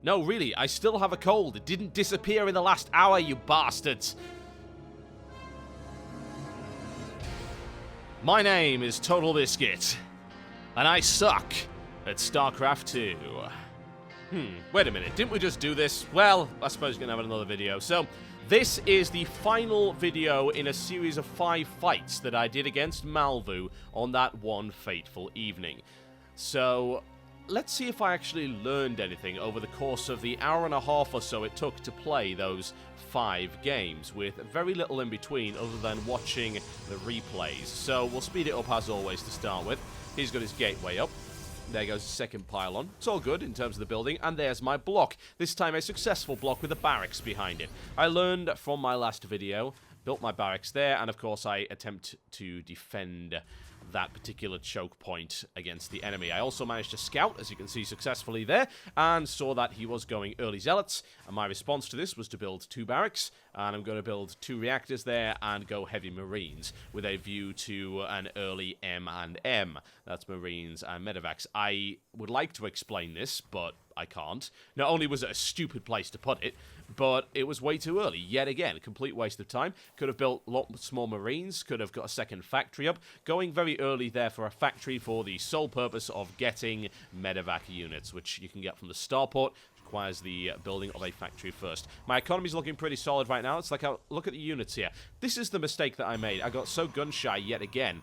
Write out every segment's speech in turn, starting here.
No, really, I still have a cold. It didn't disappear in the last hour, you bastards. My name is TotalBiscuit, and I suck at Starcraft 2. Wait a minute, didn't we just do this? Well, I suppose we're going to have another video. So, this is the final video in a series of 5 fights that I did against Malvu on that one fateful evening. So, let's see if I actually learned anything over the course of the hour and a half or so it took to play those 5 games, with very little in between other than watching the replays. So, we'll speed it up as always to start with. He's got his gateway up. There goes the second pylon. It's all good in terms of the building, and there's my block. This time a successful block with a barracks behind it. I learned from my last video, built my barracks there, and of course I attempt to defend that particular choke point against the enemy. I also managed to scout, as you can see, successfully there, and saw that he was going early zealots, and my response to this was to build 2 barracks, and I'm going to build 2 reactors there and go heavy marines with a view to an early M&M. That's marines and medevacs. I would like to explain this, but I can't. Not only was it a stupid place to put it, but it was way too early. Yet again, a complete waste of time. Could have built lots more marines, could have got a second factory up. Going very early there for a factory for the sole purpose of getting medevac units, which you can get from the starport. Requires the building of a factory first. My economy's looking pretty solid right now. It's like, look at the units here. This is the mistake that I made. I got so gun-shy yet again.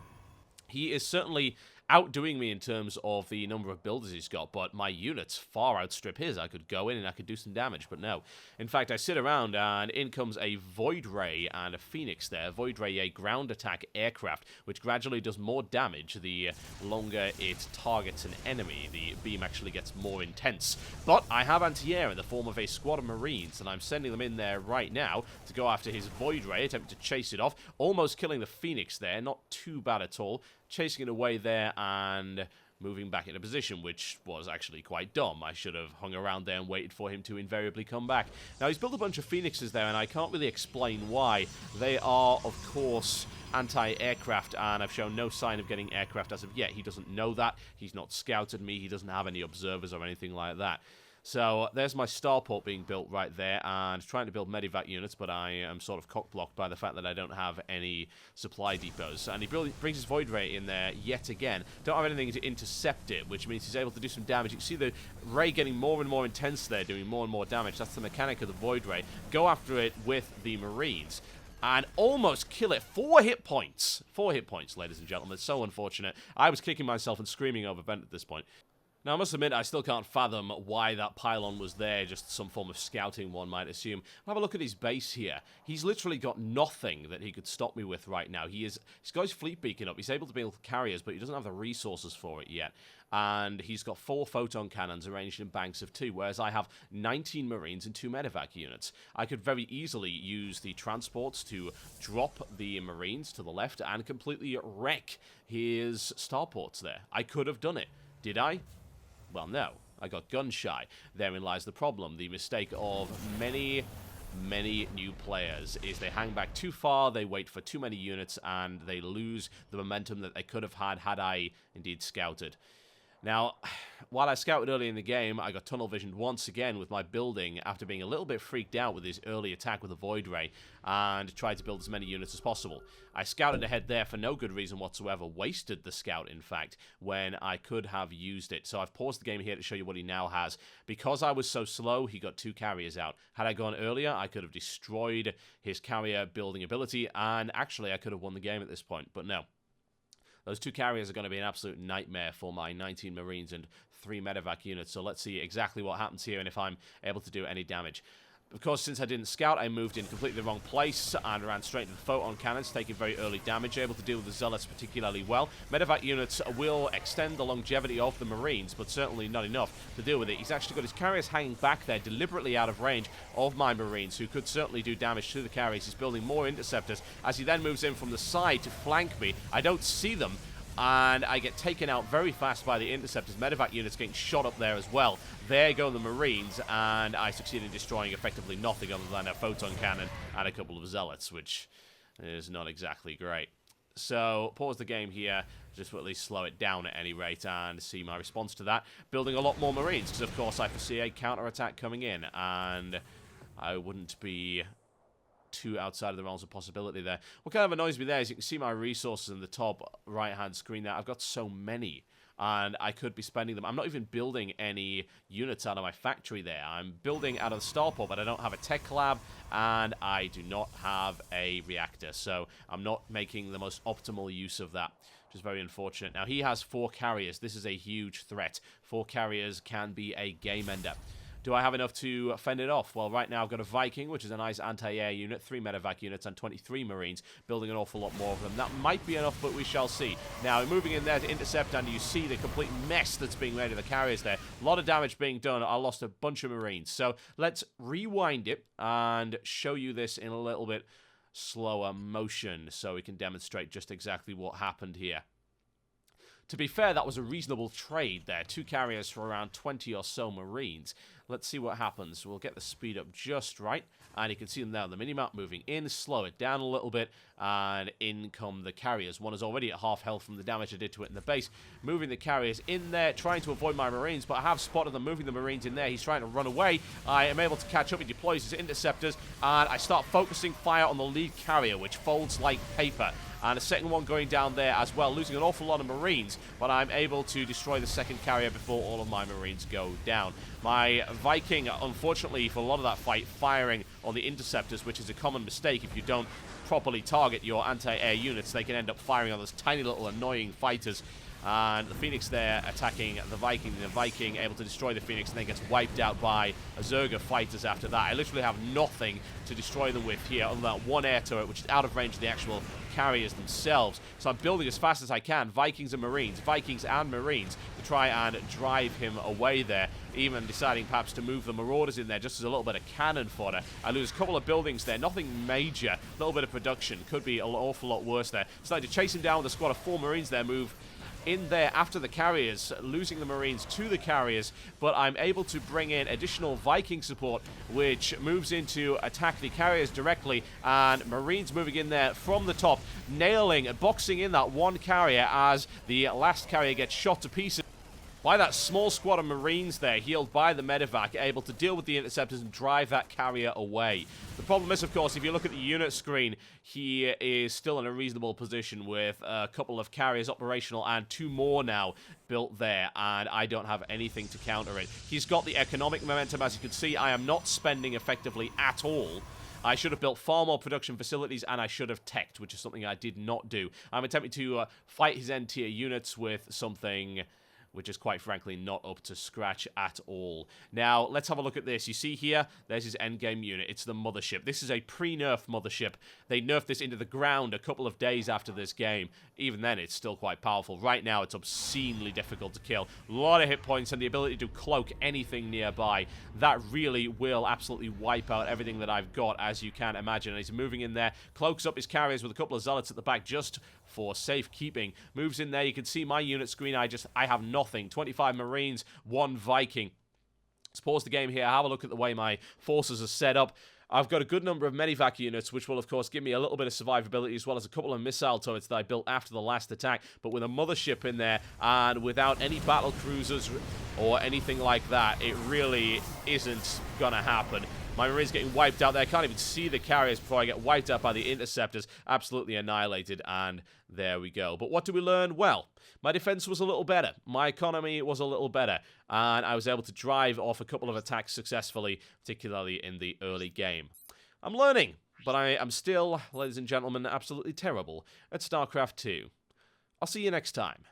He is certainly outdoing me in terms of the number of builders he's got, but my units far outstrip his. I could go in and I could do some damage, but no. In fact, I sit around and in comes a Void Ray and a Phoenix there. Void Ray, a ground attack aircraft, which gradually does more damage the longer it targets an enemy. The beam actually gets more intense. But I have anti-air in the form of a squad of Marines, and I'm sending them in there right now to go after his Void Ray, attempting to chase it off, almost killing the Phoenix there. Not too bad at all. Chasing it away there and moving back into position, which was actually quite dumb. I should have hung around there and waited for him to invariably come back. Now, he's built a bunch of Phoenixes there, and I can't really explain why. They are, of course, anti-aircraft, and I've shown no sign of getting aircraft as of yet. He doesn't know that. He's not scouted me. He doesn't have any observers or anything like that. So, there's my starport being built right there, and trying to build medevac units, but I am sort of cock-blocked by the fact that I don't have any supply depots. And he brings his Void Ray in there yet again. Don't have anything to intercept it, which means he's able to do some damage. You can see the Ray getting more and more intense there, doing more and more damage. That's the mechanic of the Void Ray. Go after it with the Marines and almost kill it. 4 hit points. 4 hit points, ladies and gentlemen. It's so unfortunate. I was kicking myself and screaming over vent at this point. Now, I must admit, I still can't fathom why that pylon was there, just some form of scouting, one might assume. Have a look at his base here. He's literally got nothing that he could stop me with right now. He's got his fleet beacon up. He's able to build carriers, but he doesn't have the resources for it yet. And he's got 4 photon cannons arranged in banks of 2, whereas I have 19 Marines and 2 medevac units. I could very easily use the transports to drop the Marines to the left and completely wreck his starports there. I could have done it. Did I? Well, no. I got gun-shy. Therein lies the problem. The mistake of many new players is they hang back too far, they wait for too many units, and they lose the momentum that they could have had I indeed scouted. Now, while I scouted early in the game, I got tunnel visioned once again with my building after being a little bit freaked out with his early attack with a Void Ray, and tried to build as many units as possible. I scouted ahead there for no good reason whatsoever, wasted the scout in fact, when I could have used it. So I've paused the game here to show you what he now has. Because I was so slow, he got 2 carriers out. Had I gone earlier, I could have destroyed his carrier building ability, and actually I could have won the game at this point, but no. Those 2 carriers are going to be an absolute nightmare for my 19 Marines and 3 medevac units, so let's see exactly what happens here and if I'm able to do any damage. Of course, since I didn't scout, I moved in completely the wrong place and ran straight into the photon cannons, taking very early damage, able to deal with the zealots particularly well. Medevac units will extend the longevity of the Marines, but certainly not enough to deal with it. He's actually got his carriers hanging back there, deliberately out of range of my Marines, who could certainly do damage to the carriers. He's building more interceptors as he then moves in from the side to flank me. I don't see them, and I get taken out very fast by the interceptors. Medevac units getting shot up there as well. There go the Marines, and I succeed in destroying effectively nothing other than a photon cannon and a couple of zealots, which is not exactly great. So, pause the game here, just to at least slow it down at any rate, and see my response to that. Building a lot more Marines, because of course I foresee a counter-attack coming in, and I wouldn't be too outside of the realms of possibility there. What kind of annoys me there is you can see my resources in the top right-hand screen there. I've got so many, and I could be spending them. I'm not even building any units out of my factory there. I'm building out of the starport, but I don't have a tech lab, and I do not have a reactor, so I'm not making the most optimal use of that, which is very unfortunate. Now, he has 4 carriers. This is a huge threat. 4 carriers can be a game ender. Do I have enough to fend it off? Well, right now I've got a Viking, which is a nice anti-air unit, 3 medevac units, and 23 Marines, building an awful lot more of them. That might be enough, but we shall see. Now, moving in there to intercept, and you see the complete mess that's being made of the carriers there. A lot of damage being done. I lost a bunch of Marines. So let's rewind it and show you this in a little bit slower motion so we can demonstrate just exactly what happened here. To be fair, that was a reasonable trade there. 2 carriers for around 20 or so Marines. Let's see what happens. We'll get the speed up just right, and you can see them there on the minimap moving in, slow it down a little bit, and in come the carriers. One is already at half health from the damage I did to it in the base. Moving the carriers in there, trying to avoid my Marines, but I have spotted them moving the Marines in there. He's trying to run away. I am able to catch up. He deploys his interceptors, and I start focusing fire on the lead carrier, which folds like paper. And a second one going down there as well, losing an awful lot of Marines, but I'm able to destroy the second carrier before all of my Marines go down. My Viking, unfortunately, for a lot of that fight, firing on the interceptors, which is a common mistake if you don't properly target your anti-air units. They can end up firing on those tiny little annoying fighters. And the Phoenix there attacking the Viking able to destroy the Phoenix, and then gets wiped out by Zerga fighters after that. I literally have nothing to destroy them with here other than one air turret, which is out of range of the actual carriers themselves. So I'm building as fast as I can, Vikings and Marines to try and drive him away there, even deciding perhaps to move the Marauders in there just as a little bit of cannon fodder. I lose a couple of buildings there, nothing major, a little bit of production, could be an awful lot worse there. Starting to chase him down with a squad of 4 Marines there, move in there after the carriers, losing the Marines to the carriers, but I'm able to bring in additional Viking support, which moves in to attack the carriers directly, and Marines moving in there from the top, nailing and boxing in that one carrier as the last carrier gets shot to pieces by that small squad of Marines there, healed by the medevac, able to deal with the interceptors and drive that carrier away. The problem is, of course, if you look at the unit screen, he is still in a reasonable position with a couple of carriers operational and 2 more now built there, and I don't have anything to counter it. He's got the economic momentum. As you can see, I am not spending effectively at all. I should have built far more production facilities, and I should have teched, which is something I did not do. I'm attempting to fight his end-tier units with something which is quite frankly not up to scratch at all. Now, let's have a look at this. You see here, there's his endgame unit. It's the mothership. This is a pre-nerf mothership. They nerfed this into the ground a couple of days after this game. Even then, it's still quite powerful. Right now, it's obscenely difficult to kill. A lot of hit points and the ability to cloak anything nearby. That really will absolutely wipe out everything that I've got, as you can imagine. And he's moving in there, cloaks up his carriers with a couple of zealots at the back just for safekeeping. Moves in there. You can see my unit screen. I have nothing. 25 Marines, 1 Viking. Let's pause the game here. Have a look at the way my forces are set up. I've got a good number of medivac units, which will, of course, give me a little bit of survivability, as well as a couple of missile turrets that I built after the last attack. But with a mothership in there, and without any battle cruisers or anything like that, it really isn't gonna happen. My Marines getting wiped out there. I can't even see the carriers before I get wiped out by the interceptors. Absolutely annihilated, and there we go. But what do we learn? Well, my defense was a little better. My economy was a little better, and I was able to drive off a couple of attacks successfully, particularly in the early game. I'm learning, but I am still, ladies and gentlemen, absolutely terrible at StarCraft 2. I'll see you next time.